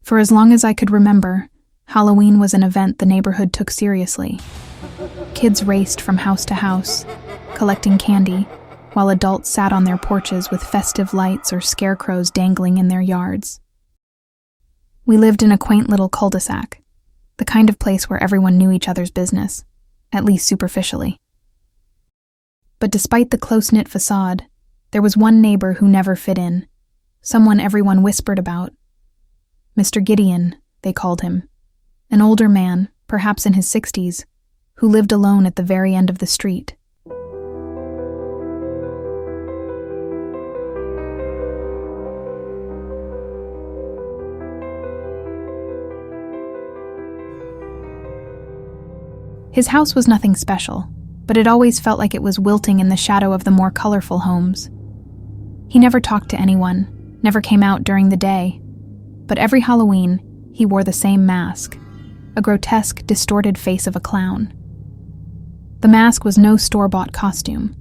For as long as I could remember, Halloween was an event the neighborhood took seriously. Kids raced from house to house, collecting candy, while adults sat on their porches with festive lights or scarecrows dangling in their yards. We lived in a quaint little cul-de-sac, the kind of place where everyone knew each other's business, at least superficially. But despite the close-knit facade, there was one neighbor who never fit in, someone everyone whispered about. Mr. Gideon, they called him, an older man, perhaps in his 60s, who lived alone at the very end of the street. His house was nothing special, but it always felt like it was wilting in the shadow of the more colorful homes. He never talked to anyone, never came out during the day, but every Halloween, he wore the same mask, a grotesque, distorted face of a clown. The mask was no store-bought costume.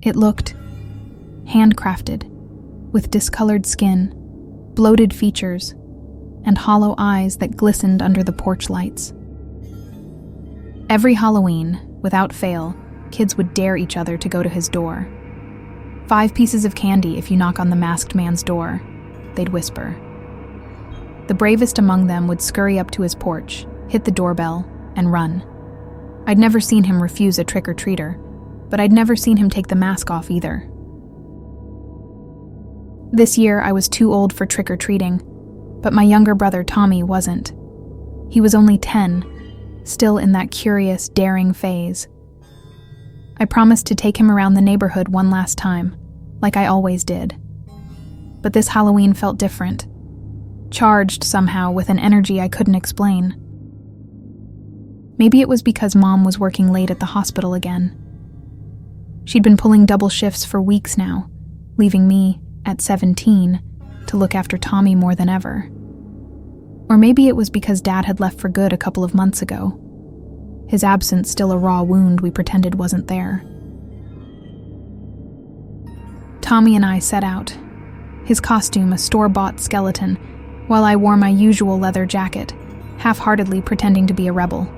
It looked handcrafted, with discolored skin, bloated features, and hollow eyes that glistened under the porch lights. Every Halloween, without fail, kids would dare each other to go to his door. 5 pieces of candy if you knock on the masked man's door, they'd whisper. The bravest among them would scurry up to his porch, hit the doorbell, and run. I'd never seen him refuse a trick-or-treater, but I'd never seen him take the mask off either. This year, I was too old for trick-or-treating, but my younger brother Tommy wasn't. He was only 10, still in that curious, daring phase. I promised to take him around the neighborhood one last time, like I always did. But this Halloween felt different, charged somehow with an energy I couldn't explain. Maybe it was because Mom was working late at the hospital again. She'd been pulling double shifts for weeks now, leaving me, at 17, to look after Tommy more than ever. Or maybe it was because Dad had left for good a couple of months ago. His absence still a raw wound we pretended wasn't there. Tommy and I set out, his costume a store-bought skeleton, while I wore my usual leather jacket, half-heartedly pretending to be a rebel.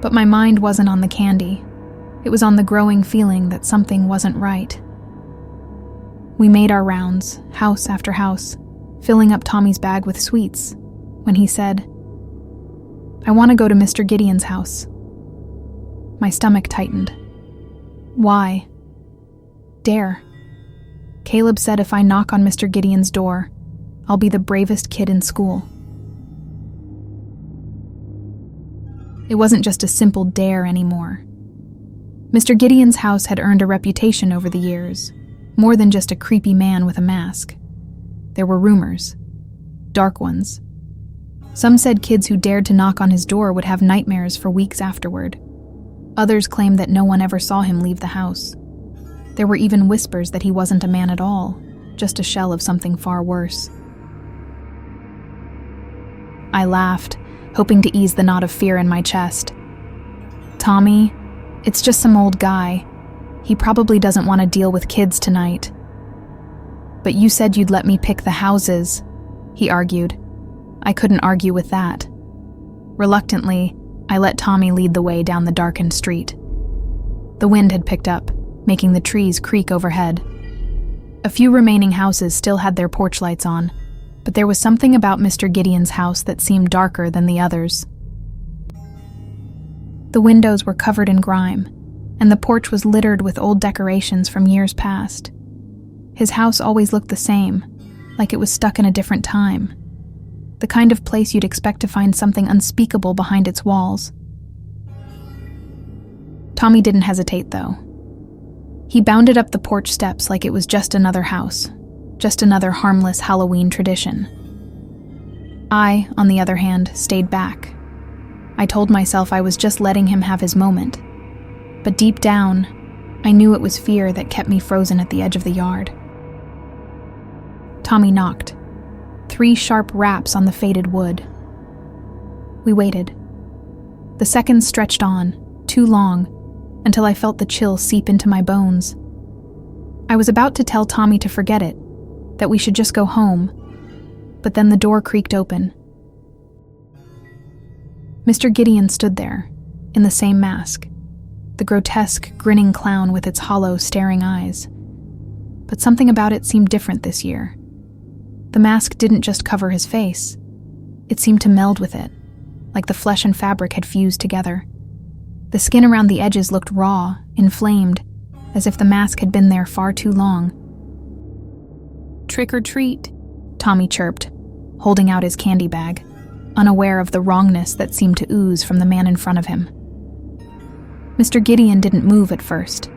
But my mind wasn't on the candy. It was on the growing feeling that something wasn't right. We made our rounds, house after house, filling up Tommy's bag with sweets, when he said, "I want to go to Mr. Gideon's house." My stomach tightened. Why? Dare. Caleb said if I knock on Mr. Gideon's door, I'll be the bravest kid in school. It wasn't just a simple dare anymore. Mr. Gideon's house had earned a reputation over the years, more than just a creepy man with a mask. There were rumors, dark ones. Some said kids who dared to knock on his door would have nightmares for weeks afterward. Others claimed that no one ever saw him leave the house. There were even whispers that he wasn't a man at all, just a shell of something far worse. I laughed, hoping to ease the knot of fear in my chest. "Tommy, it's just some old guy. He probably doesn't want to deal with kids tonight." "But you said you'd let me pick the houses," he argued. I couldn't argue with that. Reluctantly, I let Tommy lead the way down the darkened street. The wind had picked up, making the trees creak overhead. A few remaining houses still had their porch lights on, but there was something about Mr. Gideon's house that seemed darker than the others. The windows were covered in grime, and the porch was littered with old decorations from years past. His house always looked the same, like it was stuck in a different time. The kind of place you'd expect to find something unspeakable behind its walls. Tommy didn't hesitate, though. He bounded up the porch steps like it was just another house, just another harmless Halloween tradition. I, on the other hand, stayed back. I told myself I was just letting him have his moment. But deep down, I knew it was fear that kept me frozen at the edge of the yard. Tommy knocked. 3 sharp raps on the faded wood. We waited. The seconds stretched on, too long, until I felt the chill seep into my bones. I was about to tell Tommy to forget it, that we should just go home, But then the door creaked open. Mr. Gideon stood there, in the same mask, the grotesque, grinning clown with its hollow, staring eyes. But something about it seemed different this year. The mask didn't just cover his face. It seemed to meld with it, like the flesh and fabric had fused together. The skin around the edges looked raw, inflamed, as if the mask had been there far too long. "Trick or treat," Tommy chirped, holding out his candy bag, unaware of the wrongness that seemed to ooze from the man in front of him. Mr. Gideon didn't move at first.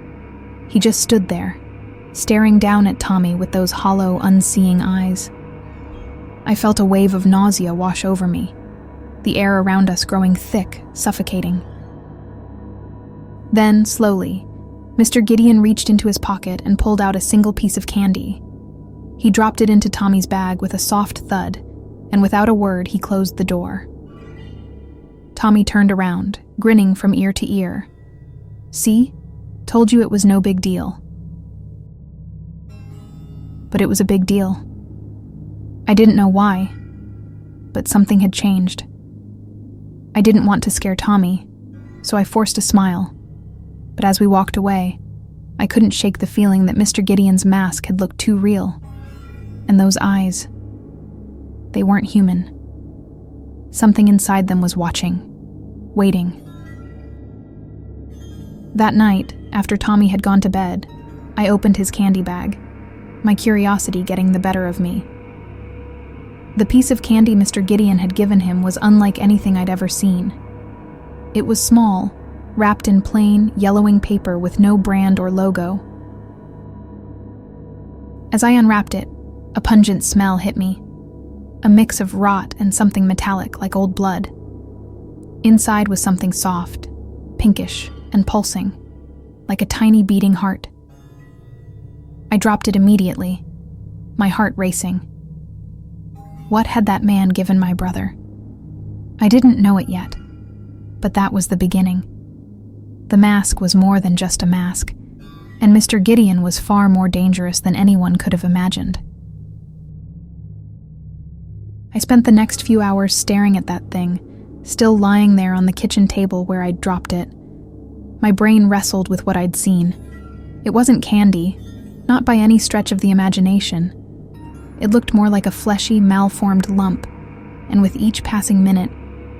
He just stood there, staring down at Tommy with those hollow, unseeing eyes. I felt a wave of nausea wash over me, the air around us growing thick, suffocating. Then, slowly, Mr. Gideon reached into his pocket and pulled out a single piece of candy. He dropped it into Tommy's bag with a soft thud, and without a word, he closed the door. Tommy turned around, grinning from ear to ear. "See? Told you it was no big deal." But it was a big deal. I didn't know why, but something had changed. I didn't want to scare Tommy, so I forced a smile. But as we walked away, I couldn't shake the feeling that Mr. Gideon's mask had looked too real. And those eyes, they weren't human. Something inside them was watching, waiting. That night, after Tommy had gone to bed, I opened his candy bag, my curiosity getting the better of me. The piece of candy Mr. Gideon had given him was unlike anything I'd ever seen. It was small, wrapped in plain, yellowing paper with no brand or logo. As I unwrapped it, a pungent smell hit me, a mix of rot and something metallic like old blood. Inside was something soft, pinkish, and pulsing, like a tiny beating heart. I dropped it immediately, my heart racing. What had that man given my brother? I didn't know it yet, but that was the beginning. The mask was more than just a mask, and Mr. Gideon was far more dangerous than anyone could have imagined. I spent the next few hours staring at that thing, still lying there on the kitchen table where I'd dropped it. My brain wrestled with what I'd seen. It wasn't candy, not by any stretch of the imagination. It looked more like a fleshy, malformed lump, and with each passing minute,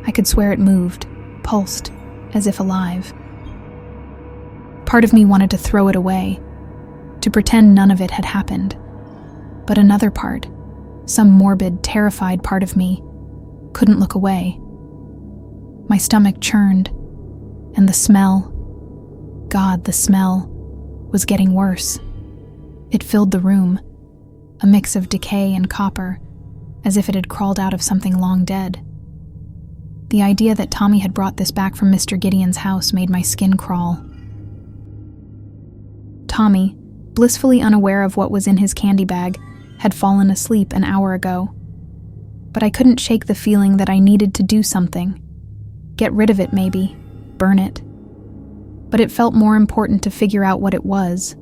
I could swear it moved, pulsed, as if alive. Part of me wanted to throw it away, to pretend none of it had happened. But another part, some morbid, terrified part of me, couldn't look away. My stomach churned, and the smell, God, the smell, was getting worse. It filled the room, a mix of decay and copper, as if it had crawled out of something long dead. The idea that Tommy had brought this back from Mr. Gideon's house made my skin crawl. Tommy, blissfully unaware of what was in his candy bag, had fallen asleep an hour ago. But I couldn't shake the feeling that I needed to do something. Get rid of it, maybe. Burn it. But it felt more important to figure out what it was,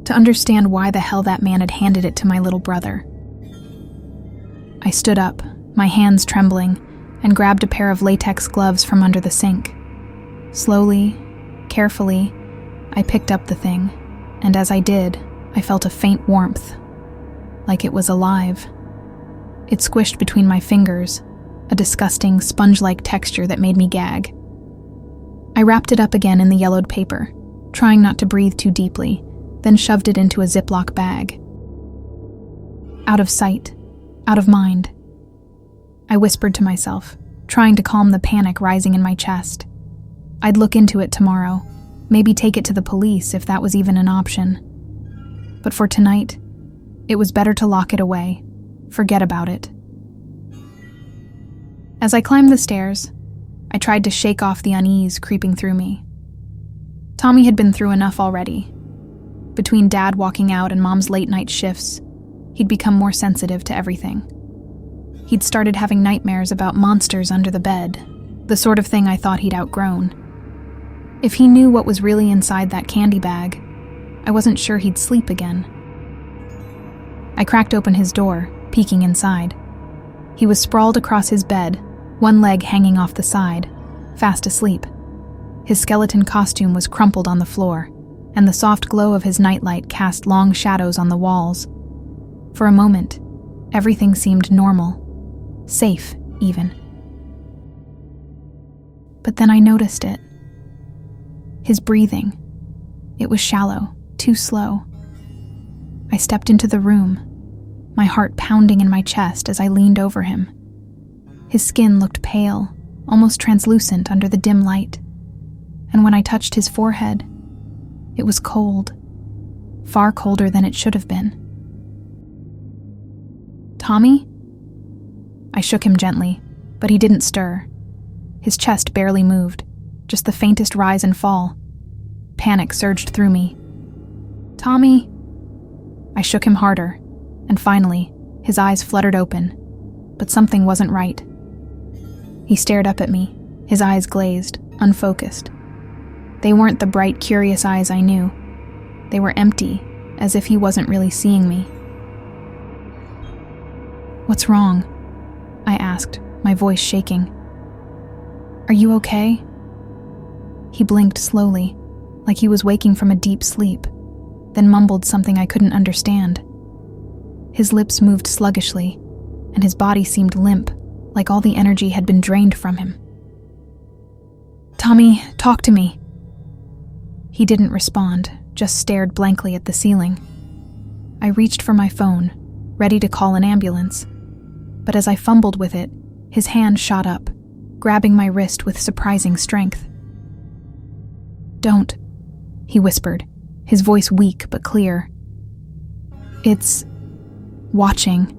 to understand why the hell that man had handed it to my little brother. I stood up, my hands trembling, and grabbed a pair of latex gloves from under the sink. Slowly, carefully, I picked up the thing, and as I did, I felt a faint warmth, like it was alive. It squished between my fingers, a disgusting, sponge-like texture that made me gag. I wrapped it up again in the yellowed paper, trying not to breathe too deeply, then shoved it into a Ziploc bag. Out of sight, out of mind. I whispered to myself, trying to calm the panic rising in my chest. I'd look into it tomorrow, maybe take it to the police if that was even an option. But for tonight, it was better to lock it away, forget about it. As I climbed the stairs, I tried to shake off the unease creeping through me. Tommy had been through enough already. Between Dad walking out and Mom's late-night shifts, he'd become more sensitive to everything. He'd started having nightmares about monsters under the bed, the sort of thing I thought he'd outgrown. If he knew what was really inside that candy bag, I wasn't sure he'd sleep again. I cracked open his door, peeking inside. He was sprawled across his bed, one leg hanging off the side, fast asleep. His skeleton costume was crumpled on the floor, and the soft glow of his nightlight cast long shadows on the walls. For a moment, everything seemed normal, safe even. But then I noticed it. His breathing. It was shallow, too slow. I stepped into the room, my heart pounding in my chest as I leaned over him. His skin looked pale, almost translucent under the dim light, and when I touched his forehead, it was cold, far colder than it should have been. "Tommy?" I shook him gently, but he didn't stir. His chest barely moved, just the faintest rise and fall. Panic surged through me. "Tommy?" I shook him harder, and finally, his eyes fluttered open, but something wasn't right. He stared up at me, his eyes glazed, unfocused. They weren't the bright, curious eyes I knew. They were empty, as if he wasn't really seeing me. "What's wrong?" I asked, my voice shaking. "Are you okay?" He blinked slowly, like he was waking from a deep sleep, then mumbled something I couldn't understand. His lips moved sluggishly, and his body seemed limp, like all the energy had been drained from him. "Tommy, talk to me." He didn't respond, just stared blankly at the ceiling. I reached for my phone, ready to call an ambulance, but as I fumbled with it, his hand shot up, grabbing my wrist with surprising strength. "Don't," he whispered, his voice weak but clear. "It's watching."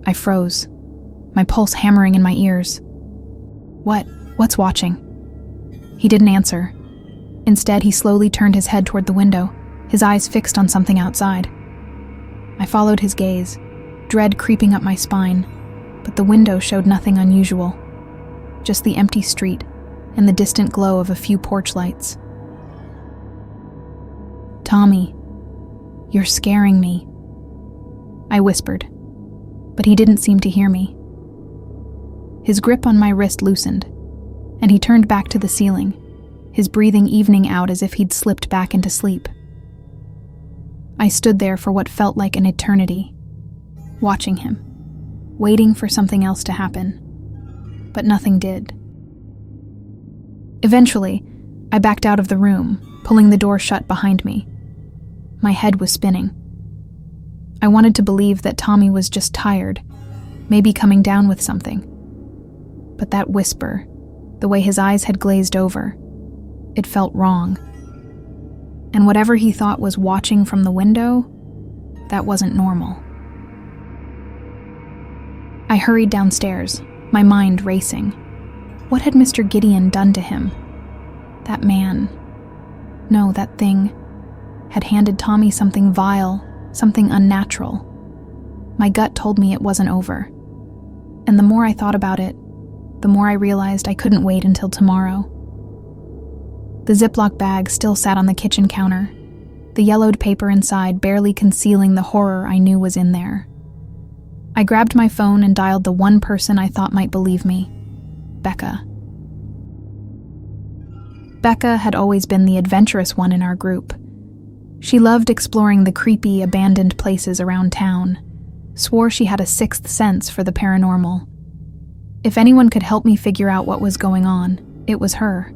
I froze, my pulse hammering in my ears. What's watching?" He didn't answer. Instead, he slowly turned his head toward the window, his eyes fixed on something outside. I followed his gaze, dread creeping up my spine, but the window showed nothing unusual, just the empty street and the distant glow of a few porch lights. "Tommy, you're scaring me," I whispered, but he didn't seem to hear me. His grip on my wrist loosened, and he turned back to the ceiling, his breathing evening out as if he'd slipped back into sleep. I stood there for what felt like an eternity, watching him, waiting for something else to happen, but nothing did. Eventually, I backed out of the room, pulling the door shut behind me. My head was spinning. I wanted to believe that Tommy was just tired, maybe coming down with something. But that whisper, the way his eyes had glazed over, it felt wrong. And whatever he thought was watching from the window, that wasn't normal. I hurried downstairs, my mind racing. What had Mr. Gideon done to him? That man, no, that thing, had handed Tommy something vile, something unnatural. My gut told me it wasn't over. And the more I thought about it, the more I realized I couldn't wait until tomorrow. The Ziploc bag still sat on the kitchen counter, the yellowed paper inside barely concealing the horror I knew was in there. I grabbed my phone and dialed the one person I thought might believe me, Becca. Becca had always been the adventurous one in our group. She loved exploring the creepy, abandoned places around town, swore she had a sixth sense for the paranormal. If anyone could help me figure out what was going on, it was her.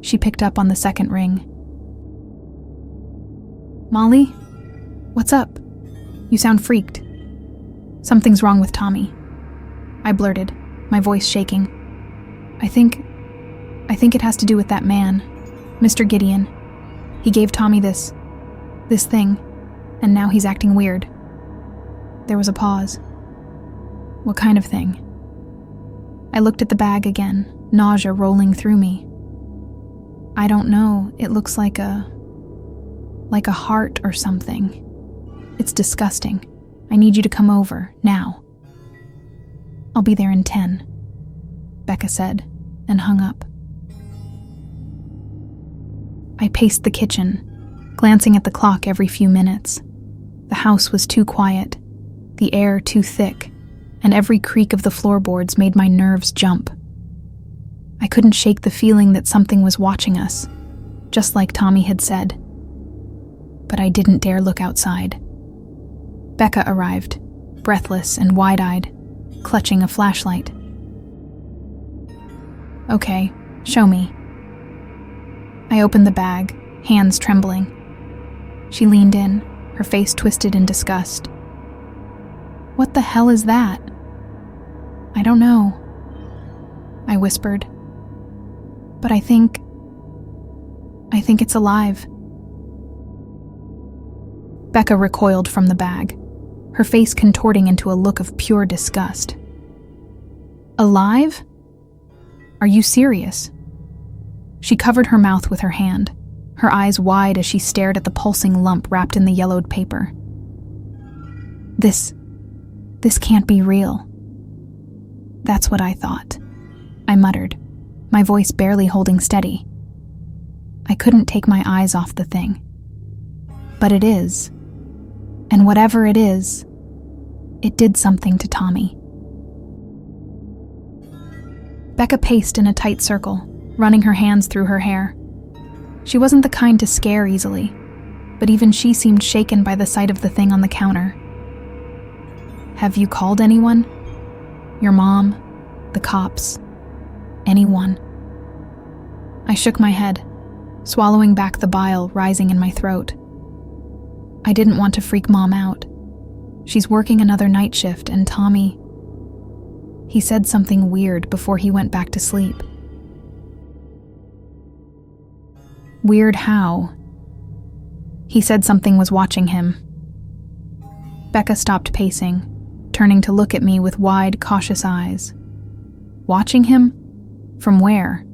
She picked up on the second ring. "Molly? What's up? You sound freaked." "Something's wrong with Tommy," I blurted, my voice shaking. I think it has to do with that man, Mr. Gideon. He gave Tommy this thing, and now he's acting weird." There was a pause. "What kind of thing?" I looked at the bag again, nausea rolling through me. "I don't know, it looks like a heart or something. It's disgusting. I need you to come over, now." "I'll be there in 10, Becca said, and hung up. I paced the kitchen, glancing at the clock every few minutes. The house was too quiet, the air too thick, and every creak of the floorboards made my nerves jump. I couldn't shake the feeling that something was watching us, just like Tommy had said. But I didn't dare look outside. Becca arrived, breathless and wide-eyed, clutching a flashlight. "Okay, show me." I opened the bag, hands trembling. She leaned in, her face twisted in disgust. "What the hell is that?" "I don't know," I whispered. "But I think it's alive." Becca recoiled from the bag, her face contorting into a look of pure disgust. "Alive? Are you serious?" She covered her mouth with her hand, her eyes wide as she stared at the pulsing lump wrapped in the yellowed paper. This can't be real." "That's what I thought," I muttered, my voice barely holding steady. I couldn't take my eyes off the thing. But it is. And whatever it is, it did something to Tommy. Becca paced in a tight circle, running her hands through her hair. She wasn't the kind to scare easily, but even she seemed shaken by the sight of the thing on the counter. "Have you called anyone? Your mom? The cops? Anyone?" I shook my head, swallowing back the bile rising in my throat. I didn't want to freak Mom out. She's working another night shift, and Tommy... He said something weird before he went back to sleep. Weird how? He said something was watching him. Becca stopped pacing, turning to look at me with wide, cautious eyes. Watching him? From where?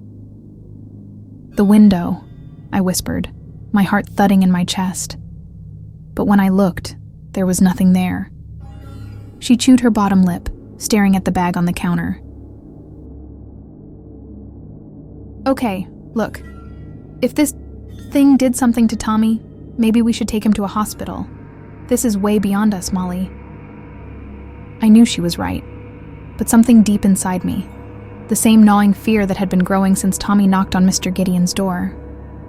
"The window," I whispered, my heart thudding in my chest. But when I looked, there was nothing there. She chewed her bottom lip, staring at the bag on the counter. "Okay, look. If this thing did something to Tommy, maybe we should take him to a hospital. This is way beyond us, Molly." I knew she was right, but something deep inside me, the same gnawing fear that had been growing since Tommy knocked on Mr. Gideon's door,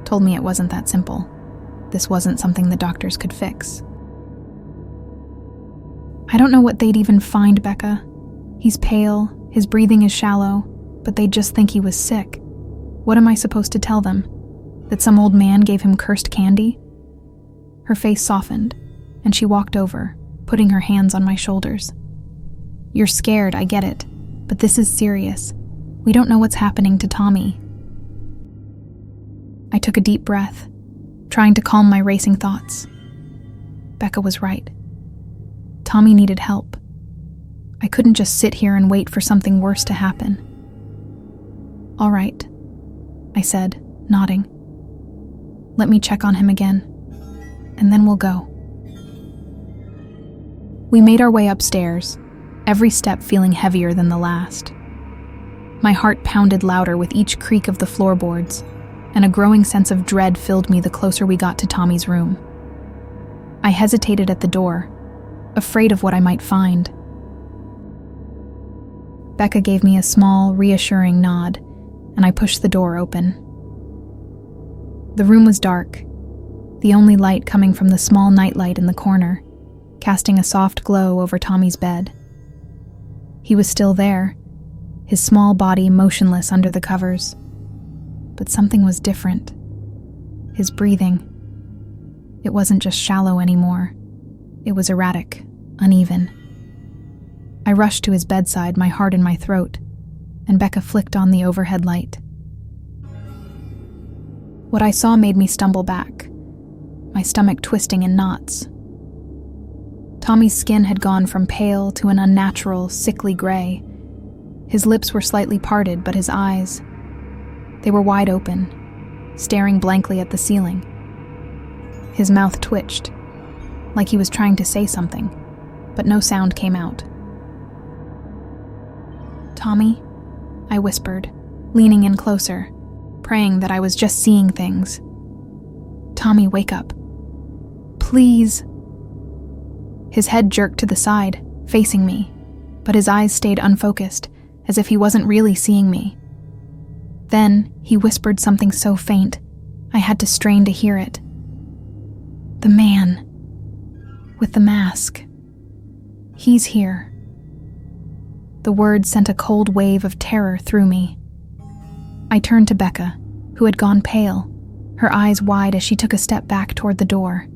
told me it wasn't that simple. This wasn't something the doctors could fix. "I don't know what they'd even find, Becca. He's pale, his breathing is shallow, but they'd just think he was sick. What am I supposed to tell them? That some old man gave him cursed candy?" Her face softened, and she walked over, putting her hands on my shoulders. "You're scared, I get it, but this is serious. We don't know what's happening to Tommy." I took a deep breath, trying to calm my racing thoughts. Becca was right. Tommy needed help. I couldn't just sit here and wait for something worse to happen. "All right," I said, nodding. "Let me check on him again, and then we'll go." We made our way upstairs, every step feeling heavier than the last. My heart pounded louder with each creak of the floorboards, and a growing sense of dread filled me the closer we got to Tommy's room. I hesitated at the door, afraid of what I might find. Becca gave me a small, reassuring nod, and I pushed the door open. The room was dark, the only light coming from the small nightlight in the corner, casting a soft glow over Tommy's bed. He was still there, his small body motionless under the covers. But something was different. His breathing. It wasn't just shallow anymore. It was erratic, uneven. I rushed to his bedside, my heart in my throat, and Becca flicked on the overhead light. What I saw made me stumble back, my stomach twisting in knots. Tommy's skin had gone from pale to an unnatural, sickly gray. His lips were slightly parted, but his eyes, they were wide open, staring blankly at the ceiling. His mouth twitched, like he was trying to say something, but no sound came out. "Tommy," I whispered, leaning in closer, praying that I was just seeing things. "Tommy, wake up. Please." His head jerked to the side, facing me, but his eyes stayed unfocused, as if he wasn't really seeing me. Then he whispered something so faint, I had to strain to hear it. The man with the mask. He's here. The word sent a cold wave of terror through me. I turned to Becca, who had gone pale, her eyes wide as she took a step back toward the door.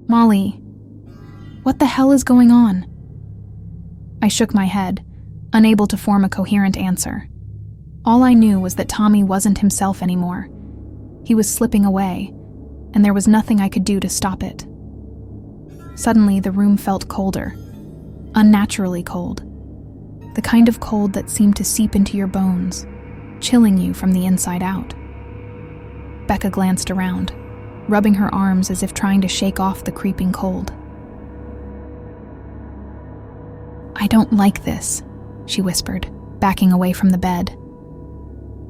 Molly, what the hell is going on? I shook my head, unable to form a coherent answer. All I knew was that Tommy wasn't himself anymore. He was slipping away, and there was nothing I could do to stop it. Suddenly, the room felt colder, unnaturally cold. The kind of cold that seemed to seep into your bones, chilling you from the inside out. Becca glanced around, rubbing her arms as if trying to shake off the creeping cold. I don't like this, she whispered, backing away from the bed.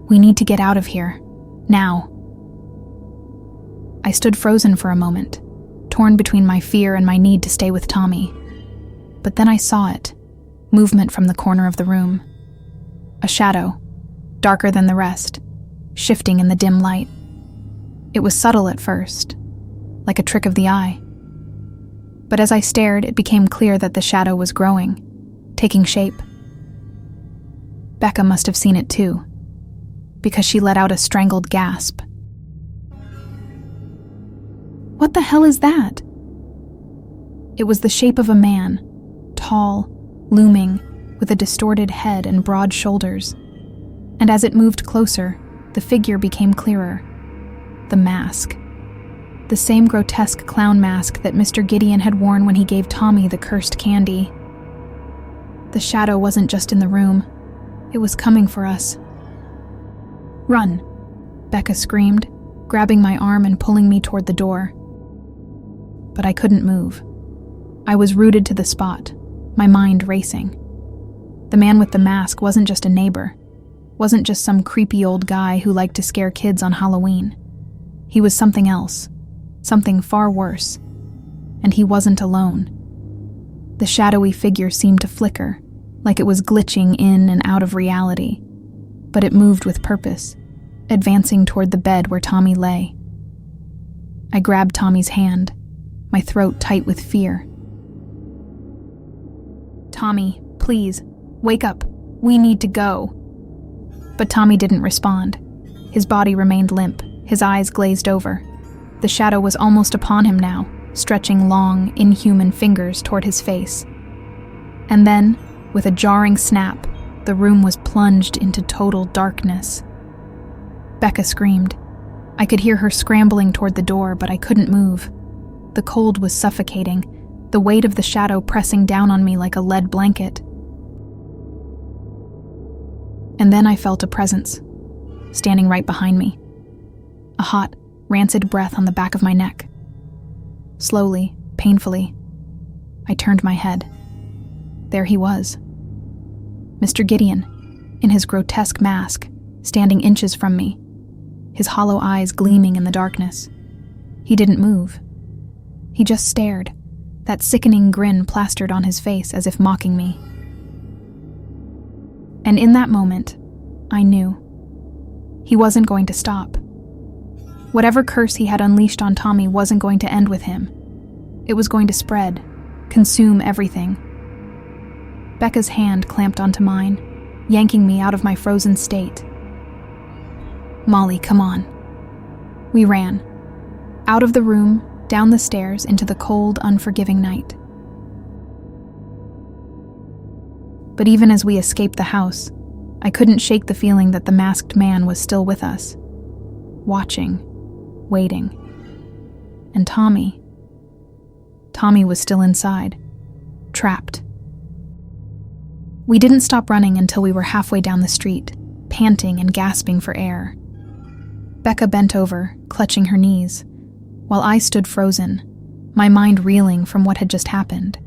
We need to get out of here, now. I stood frozen for a moment, torn between my fear and my need to stay with Tommy. But then I saw it, movement from the corner of the room. A shadow, darker than the rest, shifting in the dim light. It was subtle at first, like a trick of the eye. But as I stared, it became clear that the shadow was growing, taking shape. Becca must have seen it too, because she let out a strangled gasp. What the hell is that? It was the shape of a man, tall, looming, with a distorted head and broad shoulders. And as it moved closer, the figure became clearer. The mask. The same grotesque clown mask that Mr. Gideon had worn when he gave Tommy the cursed candy. The shadow wasn't just in the room. It was coming for us. Run, Becca screamed, grabbing my arm and pulling me toward the door. But I couldn't move. I was rooted to the spot, my mind racing. The man with the mask wasn't just a neighbor, wasn't just some creepy old guy who liked to scare kids on Halloween. He was something else, something far worse, and he wasn't alone. The shadowy figure seemed to flicker, like it was glitching in and out of reality, but it moved with purpose, advancing toward the bed where Tommy lay. I grabbed Tommy's hand, my throat tight with fear. Tommy, please, wake up. We need to go. But Tommy didn't respond. His body remained limp, his eyes glazed over. The shadow was almost upon him now, stretching long, inhuman fingers toward his face. And then, with a jarring snap, the room was plunged into total darkness. Becca screamed. I could hear her scrambling toward the door, but I couldn't move. The cold was suffocating, the weight of the shadow pressing down on me like a lead blanket. And then I felt a presence, standing right behind me. A hot, rancid breath on the back of my neck. Slowly, painfully, I turned my head. There he was. Mr. Gideon, in his grotesque mask, standing inches from me, his hollow eyes gleaming in the darkness. He didn't move. He just stared, that sickening grin plastered on his face as if mocking me. And in that moment, I knew. He wasn't going to stop. Whatever curse he had unleashed on Tommy wasn't going to end with him. It was going to spread, consume everything. Becca's hand clamped onto mine, yanking me out of my frozen state. Molly, come on. We ran. Out of the room, down the stairs, into the cold, unforgiving night. But even as we escaped the house, I couldn't shake the feeling that the masked man was still with us, watching, waiting. And Tommy was still inside, trapped. We didn't stop running until we were halfway down the street, panting and gasping for air. Becca bent over, clutching her knees, while I stood frozen, my mind reeling from what had just happened.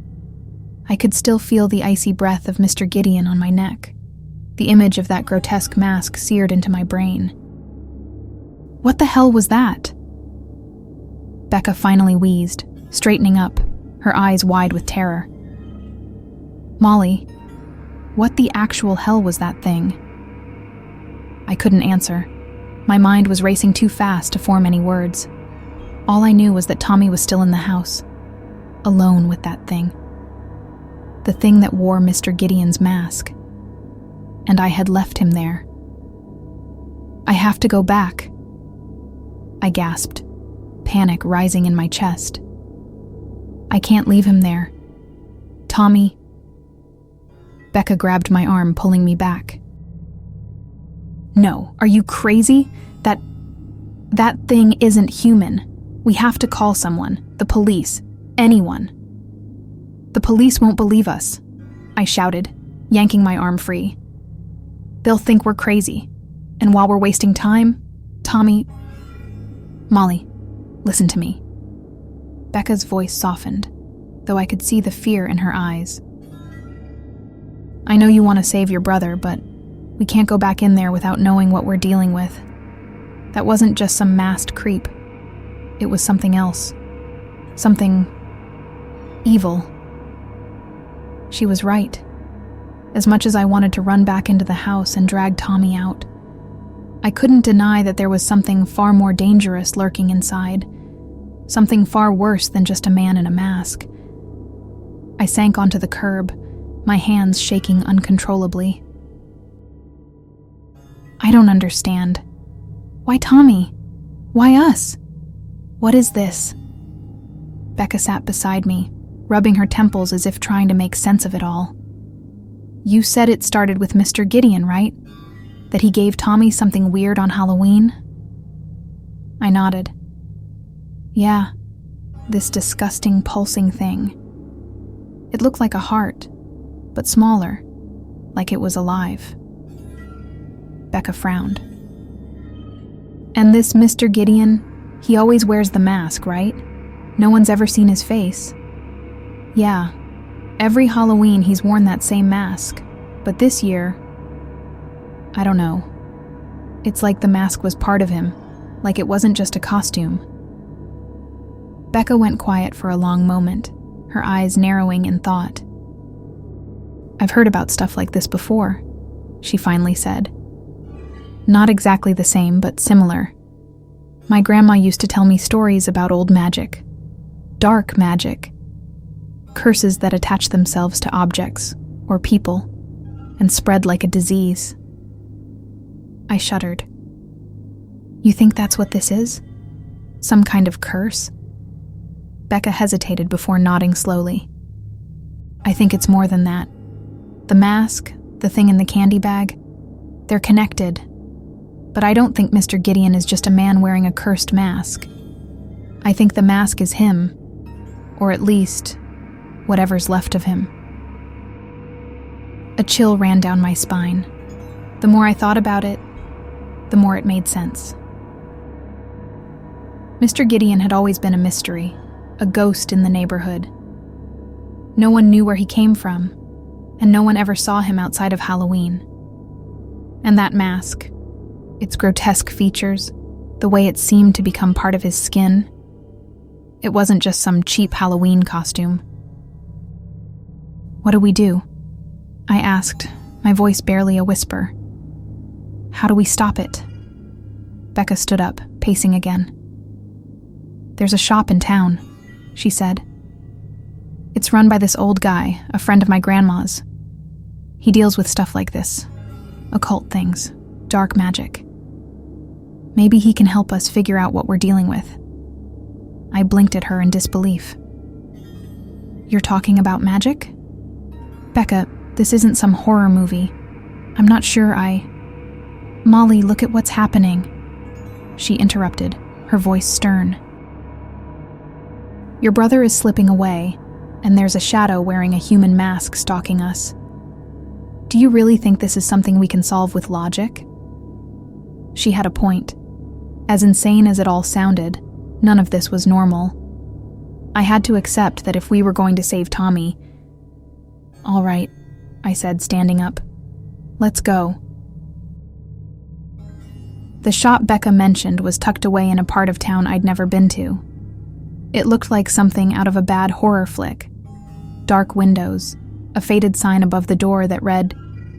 I could still feel the icy breath of Mr. Gideon on my neck, the image of that grotesque mask seared into my brain. What the hell was that? Becca finally wheezed, straightening up, her eyes wide with terror. Molly, what the actual hell was that thing? I couldn't answer. My mind was racing too fast to form any words. All I knew was that Tommy was still in the house, alone with that thing. The thing that wore Mr. Gideon's mask. And I had left him there. I have to go back, I gasped, panic rising in my chest. I can't leave him there. Tommy. Becca grabbed my arm, pulling me back. No, are you crazy? That thing isn't human. We have to call someone, the police, anyone. The police won't believe us, I shouted, yanking my arm free. They'll think we're crazy. And while we're wasting time, Tommy... Molly, listen to me. Becca's voice softened, though I could see the fear in her eyes. I know you want to save your brother, but we can't go back in there without knowing what we're dealing with. That wasn't just some masked creep. It was something else. Something... evil. She was right. As much as I wanted to run back into the house and drag Tommy out, I couldn't deny that there was something far more dangerous lurking inside. Something far worse than just a man in a mask. I sank onto the curb, my hands shaking uncontrollably. I don't understand. Why Tommy? Why us? What is this? Becca sat beside me, rubbing her temples as if trying to make sense of it all. You said it started with Mr. Gideon, right? That he gave Tommy something weird on Halloween? I nodded. Yeah, this disgusting pulsing thing. It looked like a heart, but smaller, like it was alive. Becca frowned. And this Mr. Gideon, he always wears the mask, right? No one's ever seen his face. Yeah, every Halloween he's worn that same mask, but this year, I don't know. It's like the mask was part of him, like it wasn't just a costume. Becca went quiet for a long moment, her eyes narrowing in thought. I've heard about stuff like this before, she finally said. Not exactly the same, but similar. My grandma used to tell me stories about old magic. Dark magic. Curses that attach themselves to objects or people and spread like a disease. I shuddered. You think that's what this is? Some kind of curse? Becca hesitated before nodding slowly. I think it's more than that. The mask, the thing in the candy bag, they're connected. But I don't think Mr. Gideon is just a man wearing a cursed mask. I think the mask is him, or at least whatever's left of him. A chill ran down my spine. The more I thought about it, the more it made sense. Mr. Gideon had always been a mystery, a ghost in the neighborhood. No one knew where he came from, and no one ever saw him outside of Halloween. And that mask, its grotesque features, the way it seemed to become part of his skin, it wasn't just some cheap Halloween costume. What do we do? I asked, my voice barely a whisper. How do we stop it? Becca stood up, pacing again. There's a shop in town, she said. It's run by this old guy, a friend of my grandma's. He deals with stuff like this. Occult things, dark magic. Maybe he can help us figure out what we're dealing with. I blinked at her in disbelief. You're talking about magic? Becca, this isn't some horror movie. I'm not sure Molly, look at what's happening. She interrupted, her voice stern. Your brother is slipping away, and there's a shadow wearing a human mask stalking us. Do you really think this is something we can solve with logic? She had a point. As insane as it all sounded, none of this was normal. I had to accept that if we were going to save Tommy... All right, I said, standing up. Let's go. The shop Becca mentioned was tucked away in a part of town I'd never been to. It looked like something out of a bad horror flick. Dark windows, a faded sign above the door that read,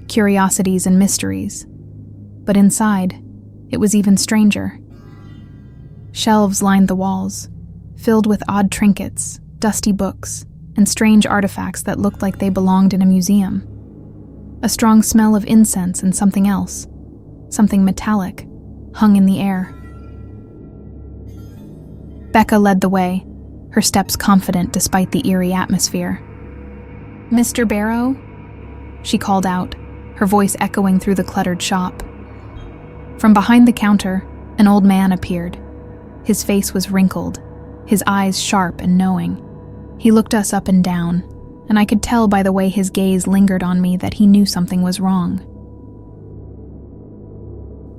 "Curiosities and Mysteries." But inside, it was even stranger. Shelves lined the walls, filled with odd trinkets, dusty books, and strange artifacts that looked like they belonged in a museum. A strong smell of incense and something else, something metallic, hung in the air. Becca led the way, her steps confident despite the eerie atmosphere. "Mr. Barrow?" she called out, her voice echoing through the cluttered shop. From behind the counter, an old man appeared. His face was wrinkled, his eyes sharp and knowing. He looked us up and down, and I could tell by the way his gaze lingered on me that he knew something was wrong.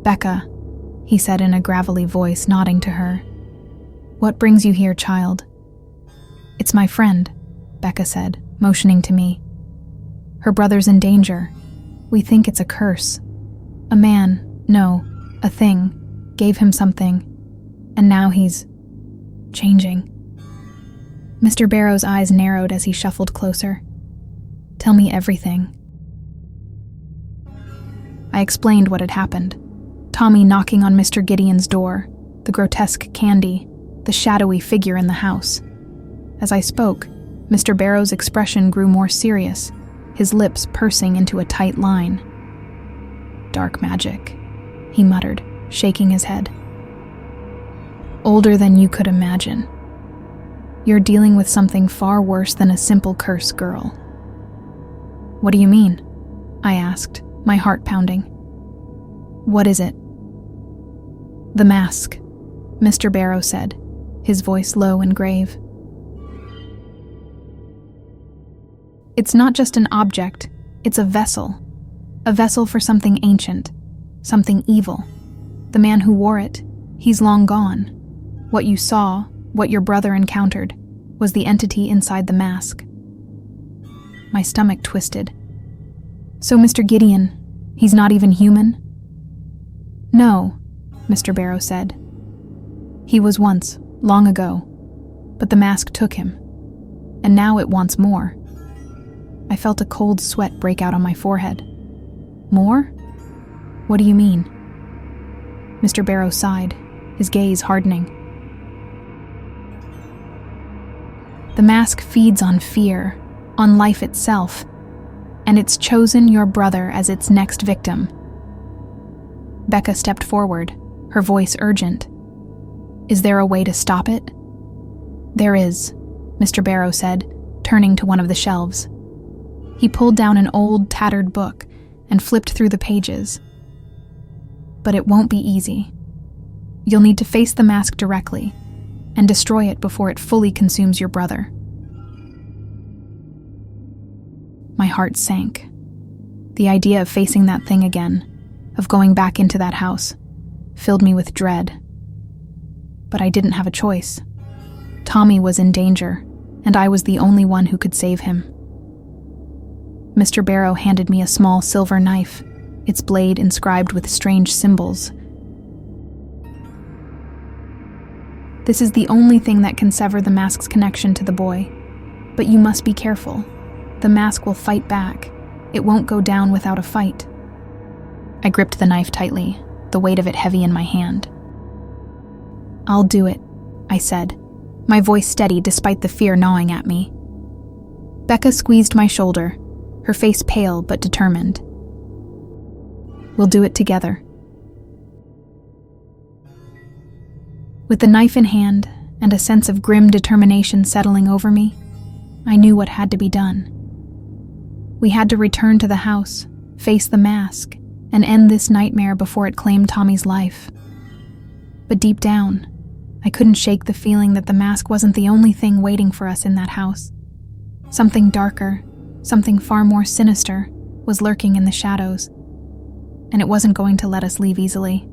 "Becca," he said in a gravelly voice, nodding to her. "What brings you here, child?" "It's my friend," Becca said, motioning to me. "Her brother's in danger. We think it's a curse. A man, no, a thing, gave him something, and now he's changing." Mr. Barrow's eyes narrowed as he shuffled closer. "Tell me everything." I explained what had happened. Tommy knocking on Mr. Gideon's door, the grotesque candy, the shadowy figure in the house. As I spoke, Mr. Barrow's expression grew more serious, his lips pursing into a tight line. "Dark magic," he muttered, shaking his head. "Older than you could imagine. You're dealing with something far worse than a simple curse, girl." "What do you mean?" I asked, my heart pounding. "What is it?" "The mask," Mr. Barrow said, his voice low and grave. "It's not just an object, it's a vessel for something ancient, something evil. The man who wore it, he's long gone. What you saw, what your brother encountered, was the entity inside the mask." My stomach twisted. "So Mr. Gideon, he's not even human?" "No," Mr. Barrow said. "He was once, long ago, but the mask took him, and now it wants more." I felt a cold sweat break out on my forehead. "More? What do you mean?" Mr. Barrow sighed, his gaze hardening. "The mask feeds on fear, on life itself, and it's chosen your brother as its next victim." Becca stepped forward, her voice urgent. "Is there a way to stop it?" "There is," Mr. Barrow said, turning to one of the shelves. He pulled down an old, tattered book and flipped through the pages. "But it won't be easy. You'll need to face the mask directly and destroy it before it fully consumes your brother." My heart sank. The idea of facing that thing again, of going back into that house, filled me with dread. But I didn't have a choice. Tommy was in danger, and I was the only one who could save him. Mr. Barrow handed me a small silver knife, its blade inscribed with strange symbols. "This is the only thing that can sever the mask's connection to the boy. But you must be careful. The mask will fight back. It won't go down without a fight." I gripped the knife tightly, the weight of it heavy in my hand. "I'll do it," I said, my voice steady despite the fear gnawing at me. Becca squeezed my shoulder, her face pale but determined. "We'll do it together." With the knife in hand and a sense of grim determination settling over me, I knew what had to be done. We had to return to the house, face the mask, and end this nightmare before it claimed Tommy's life. But deep down, I couldn't shake the feeling that the mask wasn't the only thing waiting for us in that house. Something darker, something far more sinister, was lurking in the shadows, and it wasn't going to let us leave easily.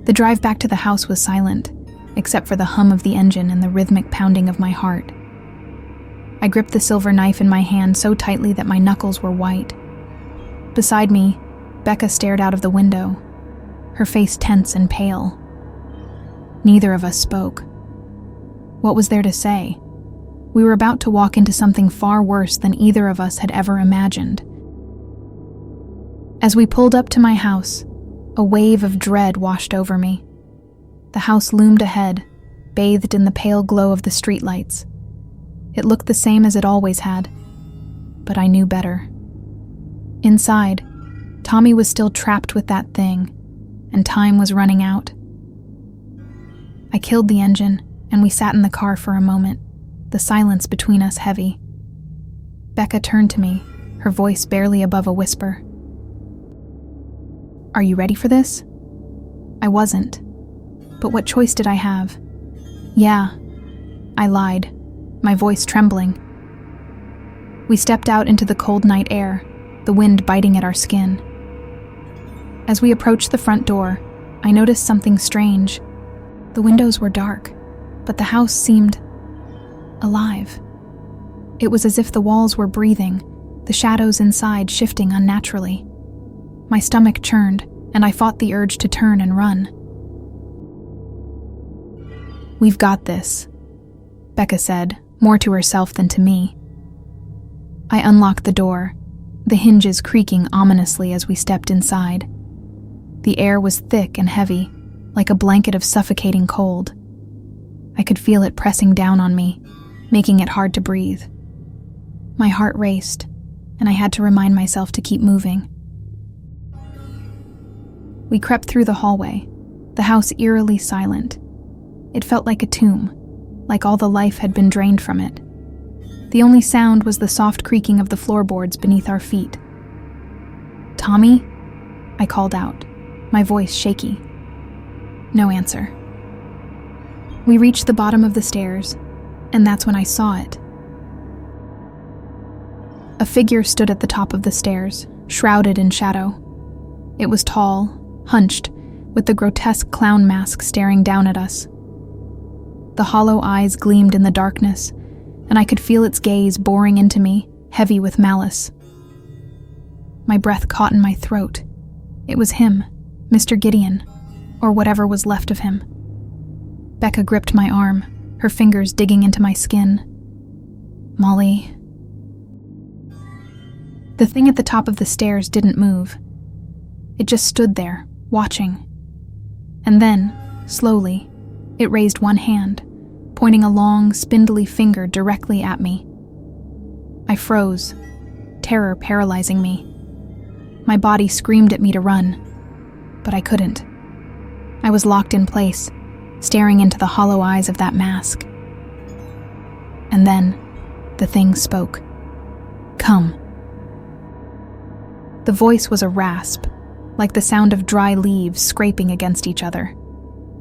The drive back to the house was silent, except for the hum of the engine and the rhythmic pounding of my heart. I gripped the silver knife in my hand so tightly that my knuckles were white. Beside me, Becca stared out of the window, her face tense and pale. Neither of us spoke. What was there to say? We were about to walk into something far worse than either of us had ever imagined. As we pulled up to my house, a wave of dread washed over me. The house loomed ahead, bathed in the pale glow of the streetlights. It looked the same as it always had, but I knew better. Inside, Tommy was still trapped with that thing, and time was running out. I killed the engine, and we sat in the car for a moment, the silence between us heavy. Becca turned to me, her voice barely above a whisper. "Are you ready for this?" I wasn't. But what choice did I have? Yeah, I lied, my voice trembling. We stepped out into the cold night air, the wind biting at our skin. As we approached the front door, I noticed something strange. The windows were dark, but the house seemed alive. It was as if the walls were breathing, the shadows inside shifting unnaturally. My stomach churned, and I fought the urge to turn and run. "We've got this," Becca said, more to herself than to me. I unlocked the door, the hinges creaking ominously as we stepped inside. The air was thick and heavy, like a blanket of suffocating cold. I could feel it pressing down on me, making it hard to breathe. My heart raced, and I had to remind myself to keep moving. We crept through the hallway, the house eerily silent. It felt like a tomb, like all the life had been drained from it. The only sound was the soft creaking of the floorboards beneath our feet. "Tommy?" I called out, my voice shaky. No answer. We reached the bottom of the stairs, and that's when I saw it. A figure stood at the top of the stairs, shrouded in shadow. It was tall, hunched, with the grotesque clown mask staring down at us. The hollow eyes gleamed in the darkness, and I could feel its gaze boring into me, heavy with malice. My breath caught in my throat. It was him, Mr. Gideon, or whatever was left of him. Becca gripped my arm, her fingers digging into my skin. "Molly." The thing at the top of the stairs didn't move. It just stood there, watching. And then, slowly, it raised one hand, pointing a long, spindly finger directly at me. I froze, terror paralyzing me. My body screamed at me to run, but I couldn't. I was locked in place, staring into the hollow eyes of that mask. And then, the thing spoke. "Come." The voice was a rasp, like the sound of dry leaves scraping against each other.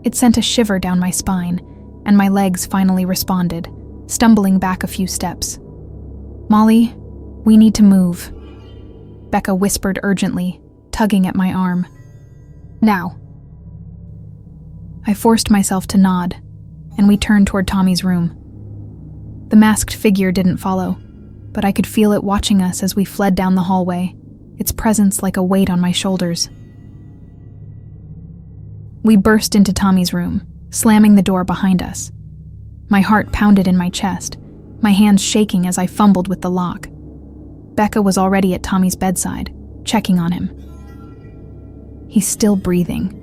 It sent a shiver down my spine, and my legs finally responded, stumbling back a few steps. "Molly, we need to move," Becca whispered urgently, tugging at my arm. "Now." I forced myself to nod, and we turned toward Tommy's room. The masked figure didn't follow, but I could feel it watching us as we fled down the hallway, its presence like a weight on my shoulders. We burst into Tommy's room, slamming the door behind us. My heart pounded in my chest, my hands shaking as I fumbled with the lock. Becca was already at Tommy's bedside, checking on him. "He's still breathing,"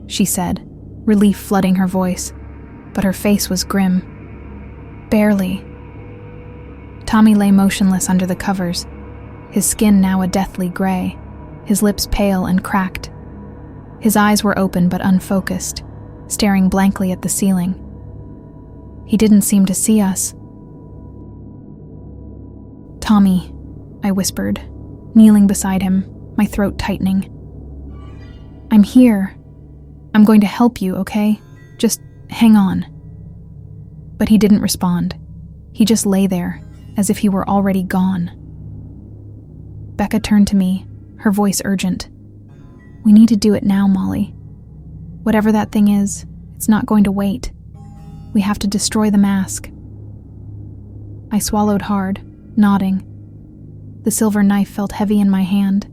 she said, relief flooding her voice, but her face was grim. "Barely." Tommy lay motionless under the covers, his skin now a deathly gray, his lips pale and cracked. His eyes were open but unfocused, staring blankly at the ceiling. He didn't seem to see us. "Tommy," I whispered, kneeling beside him, my throat tightening. "I'm here. I'm going to help you, okay? Just hang on." But he didn't respond. He just lay there, as if he were already gone. Becca turned to me, her voice urgent. "We need to do it now, Molly. Whatever that thing is, it's not going to wait. We have to destroy the mask." I swallowed hard, nodding. The silver knife felt heavy in my hand,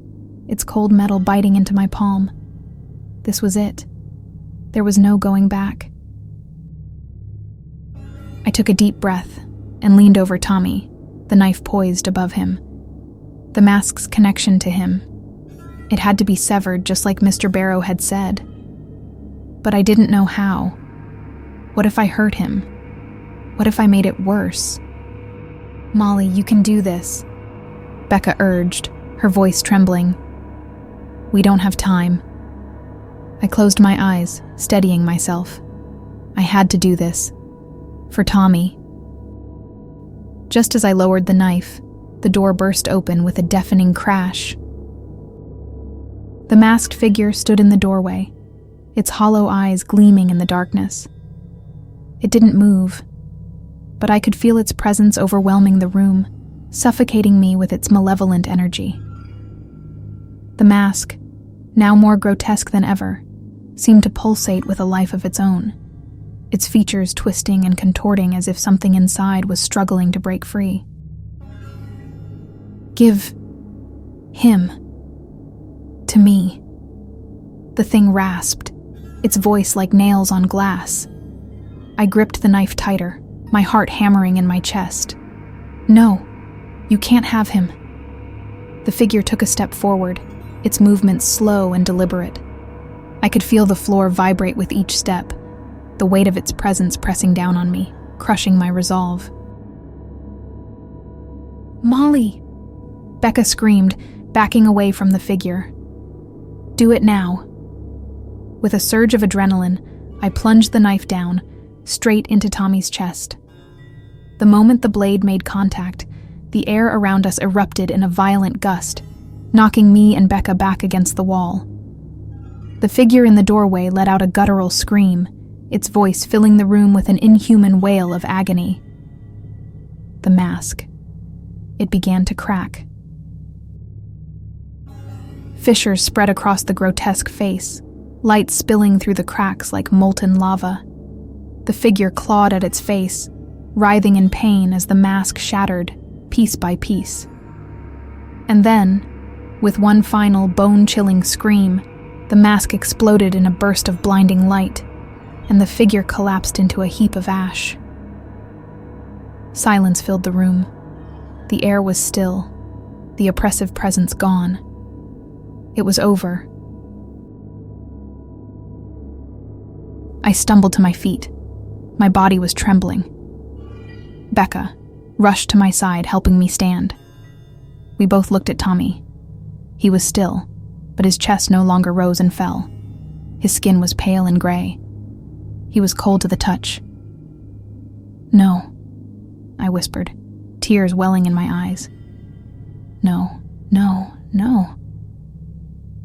its cold metal biting into my palm. This was it. There was no going back. I took a deep breath, and leaned over Tommy, the knife poised above him. The mask's connection to him. It had to be severed, just like Mr. Barrow had said. But I didn't know how. What if I hurt him? What if I made it worse? "Molly, you can do this," Becca urged, her voice trembling. "We don't have time." I closed my eyes, steadying myself. I had to do this. For Tommy. Just as I lowered the knife, the door burst open with a deafening crash. The masked figure stood in the doorway, its hollow eyes gleaming in the darkness. It didn't move, but I could feel its presence overwhelming the room, suffocating me with its malevolent energy. The mask, now more grotesque than ever, seemed to pulsate with a life of its own, its features twisting and contorting as if something inside was struggling to break free. "Give him to me," the thing rasped, its voice like nails on glass. I gripped the knife tighter, my heart hammering in my chest. "No, you can't have him." The figure took a step forward, its movements slow and deliberate. I could feel the floor vibrate with each step, the weight of its presence pressing down on me, crushing my resolve. "Molly!" Becca screamed, backing away from the figure. "Do it now." With a surge of adrenaline, I plunged the knife down, straight into Tommy's chest. The moment the blade made contact, the air around us erupted in a violent gust, knocking me and Becca back against the wall. The figure in the doorway let out a guttural scream, its voice filling the room with an inhuman wail of agony. The mask. It began to crack. Fissures spread across the grotesque face, light spilling through the cracks like molten lava. The figure clawed at its face, writhing in pain as the mask shattered, piece by piece. And then, with one final bone-chilling scream, the mask exploded in a burst of blinding light, and the figure collapsed into a heap of ash. Silence filled the room. The air was still, the oppressive presence gone. It was over. I stumbled to my feet. My body was trembling. Becca rushed to my side, helping me stand. We both looked at Tommy. He was still, but his chest no longer rose and fell. His skin was pale and gray. He was cold to the touch. "No," I whispered, tears welling in my eyes. "No, no, no."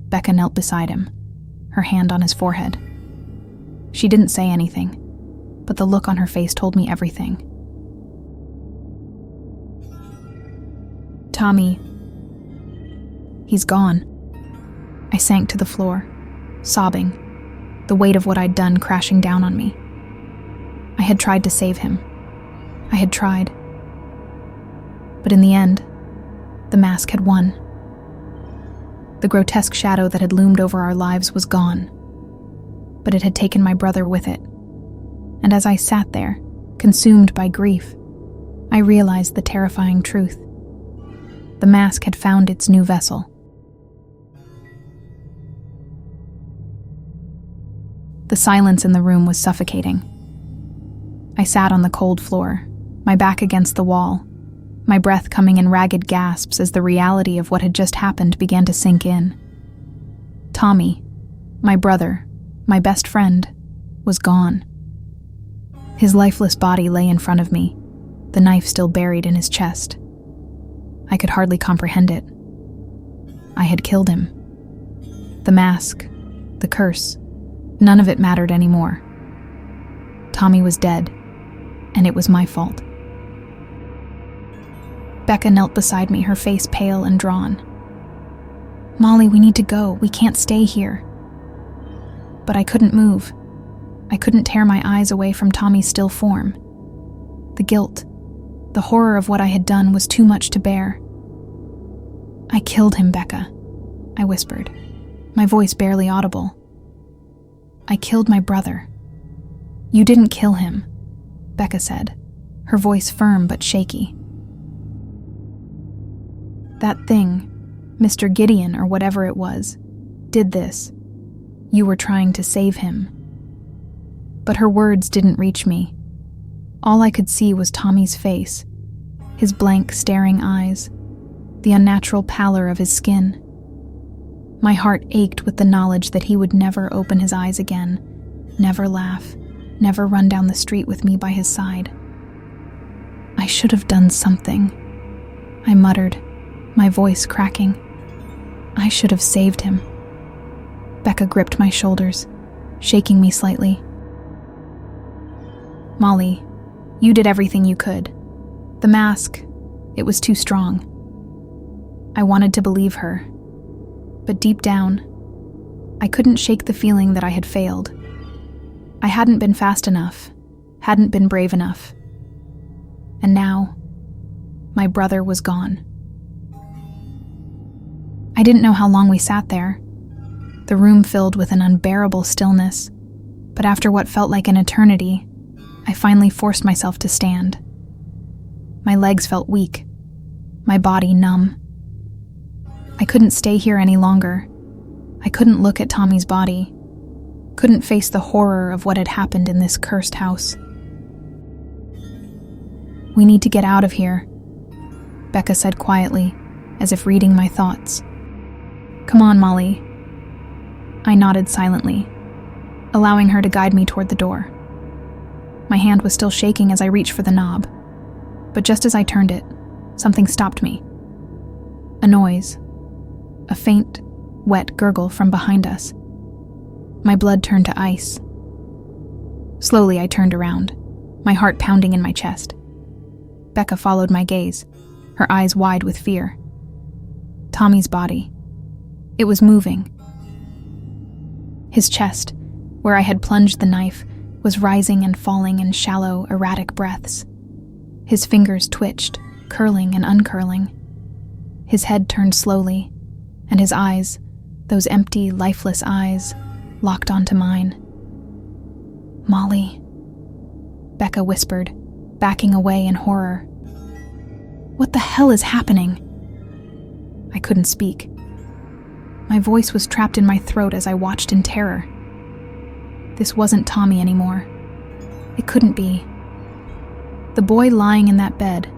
Becca knelt beside him, her hand on his forehead. She didn't say anything, but the look on her face told me everything. "Tommy, he's gone." I sank to the floor, sobbing, the weight of what I'd done crashing down on me. I had tried to save him. I had tried. But in the end, the mask had won. The grotesque shadow that had loomed over our lives was gone, but it had taken my brother with it. And as I sat there, consumed by grief, I realized the terrifying truth. The mask had found its new vessel. The silence in the room was suffocating. I sat on the cold floor, my back against the wall, my breath coming in ragged gasps as the reality of what had just happened began to sink in. Tommy, my brother, my best friend, was gone. His lifeless body lay in front of me, the knife still buried in his chest. I could hardly comprehend it. I had killed him. The mask, the curse, none of it mattered anymore. Tommy was dead, and it was my fault. Becca knelt beside me, her face pale and drawn. "Molly, we need to go. We can't stay here." But I couldn't move. I couldn't tear my eyes away from Tommy's still form. The guilt, the horror of what I had done was too much to bear. "I killed him, Becca," I whispered, my voice barely audible. "I killed my brother." "You didn't kill him," Becca said, her voice firm but shaky. "That thing, Mr. Gideon or whatever it was, did this. You were trying to save him." But her words didn't reach me. All I could see was Tommy's face, his blank, staring eyes, the unnatural pallor of his skin. My heart ached with the knowledge that he would never open his eyes again, never laugh, never run down the street with me by his side. "I should have done something," I muttered, my voice cracking. "I should have saved him." Becca gripped my shoulders, shaking me slightly. "Molly, you did everything you could. The mask, it was too strong." I wanted to believe her, but deep down, I couldn't shake the feeling that I had failed. I hadn't been fast enough, hadn't been brave enough. And now, my brother was gone. I didn't know how long we sat there, the room filled with an unbearable stillness, but after what felt like an eternity, I finally forced myself to stand. My legs felt weak, my body numb. I couldn't stay here any longer. I couldn't look at Tommy's body, couldn't face the horror of what had happened in this cursed house. "We need to get out of here," Becca said quietly, as if reading my thoughts. "Come on, Molly." I nodded silently, allowing her to guide me toward the door. My hand was still shaking as I reached for the knob, but just as I turned it, something stopped me. A noise, a faint, wet gurgle from behind us. My blood turned to ice. Slowly I turned around, my heart pounding in my chest. Becca followed my gaze, her eyes wide with fear. Tommy's body. It was moving. His chest, where I had plunged the knife, was rising and falling in shallow, erratic breaths. His fingers twitched, curling and uncurling. His head turned slowly, and his eyes, those empty, lifeless eyes, locked onto mine. "Molly," Becca whispered, backing away in horror. "What the hell is happening?" I couldn't speak. My voice was trapped in my throat as I watched in terror. This wasn't Tommy anymore. It couldn't be. The boy lying in that bed,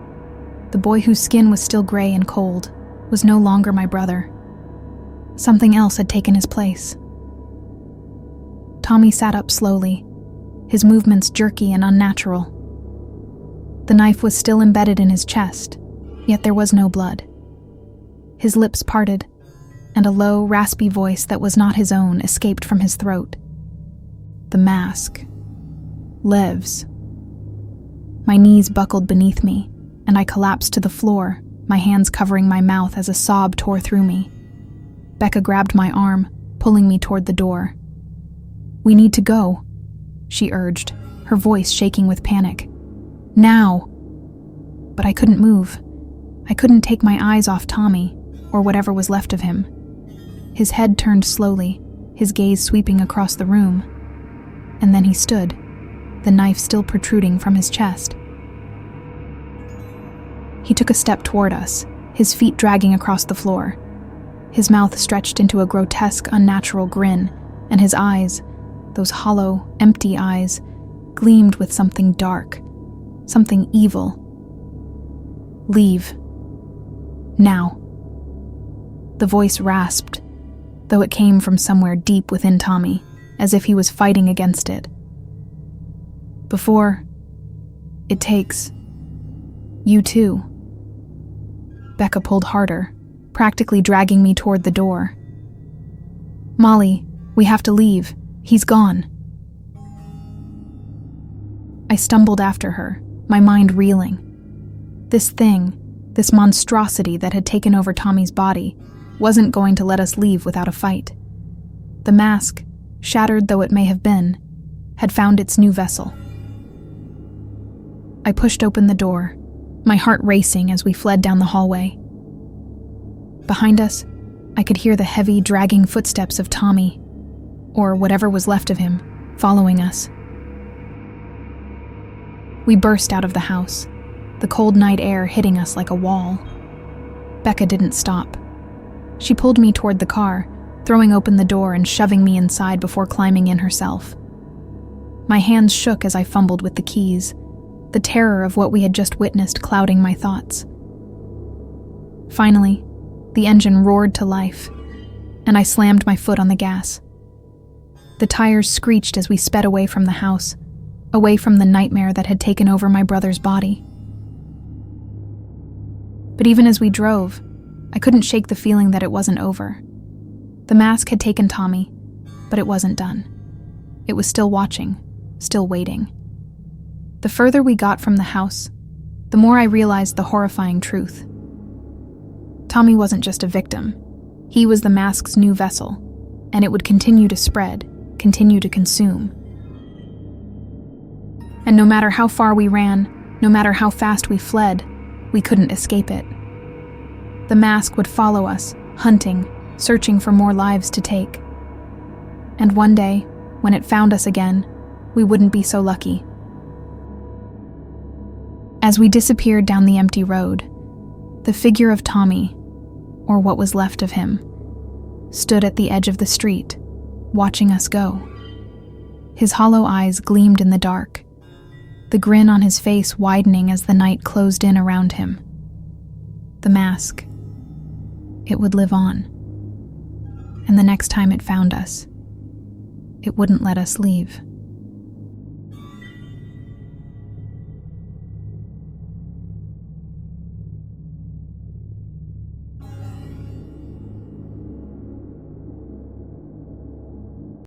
the boy whose skin was still gray and cold, was no longer my brother. Something else had taken his place. Tommy sat up slowly, his movements jerky and unnatural. The knife was still embedded in his chest, yet there was no blood. His lips parted, and a low, raspy voice that was not his own escaped from his throat. "The mask lives." My knees buckled beneath me, and I collapsed to the floor, my hands covering my mouth as a sob tore through me. Becca grabbed my arm, pulling me toward the door. "We need to go," she urged, her voice shaking with panic. "Now!" But I couldn't move. I couldn't take my eyes off Tommy, or whatever was left of him. His head turned slowly, his gaze sweeping across the room. And then he stood, the knife still protruding from his chest. He took a step toward us, his feet dragging across the floor. His mouth stretched into a grotesque, unnatural grin, and his eyes, those hollow, empty eyes, gleamed with something dark, something evil. "Leave. Now." The voice rasped, though it came from somewhere deep within Tommy, as if he was fighting against it. "Before it takes you too." Becca pulled harder, practically dragging me toward the door. "Molly, we have to leave. He's gone." I stumbled after her, my mind reeling. This thing, this monstrosity that had taken over Tommy's body, wasn't going to let us leave without a fight. The mask, shattered though it may have been, had found its new vessel. I pushed open the door, my heart racing as we fled down the hallway. Behind us, I could hear the heavy, dragging footsteps of Tommy, or whatever was left of him, following us. We burst out of the house, the cold night air hitting us like a wall. Becca didn't stop. She pulled me toward the car, throwing open the door and shoving me inside before climbing in herself. My hands shook as I fumbled with the keys, the terror of what we had just witnessed clouding my thoughts. Finally, the engine roared to life, and I slammed my foot on the gas. The tires screeched as we sped away from the house, away from the nightmare that had taken over my brother's body. But even as we drove, I couldn't shake the feeling that it wasn't over. The mask had taken Tommy, but it wasn't done. It was still watching, still waiting. The further we got from the house, the more I realized the horrifying truth. Tommy wasn't just a victim. He was the mask's new vessel, and it would continue to spread, continue to consume. And no matter how far we ran, no matter how fast we fled, we couldn't escape it. The mask would follow us, hunting, searching for more lives to take. And one day, when it found us again, we wouldn't be so lucky. As we disappeared down the empty road, the figure of Tommy, or what was left of him, stood at the edge of the street, watching us go. His hollow eyes gleamed in the dark, the grin on his face widening as the night closed in around him. The mask, it would live on. And the next time it found us, it wouldn't let us leave.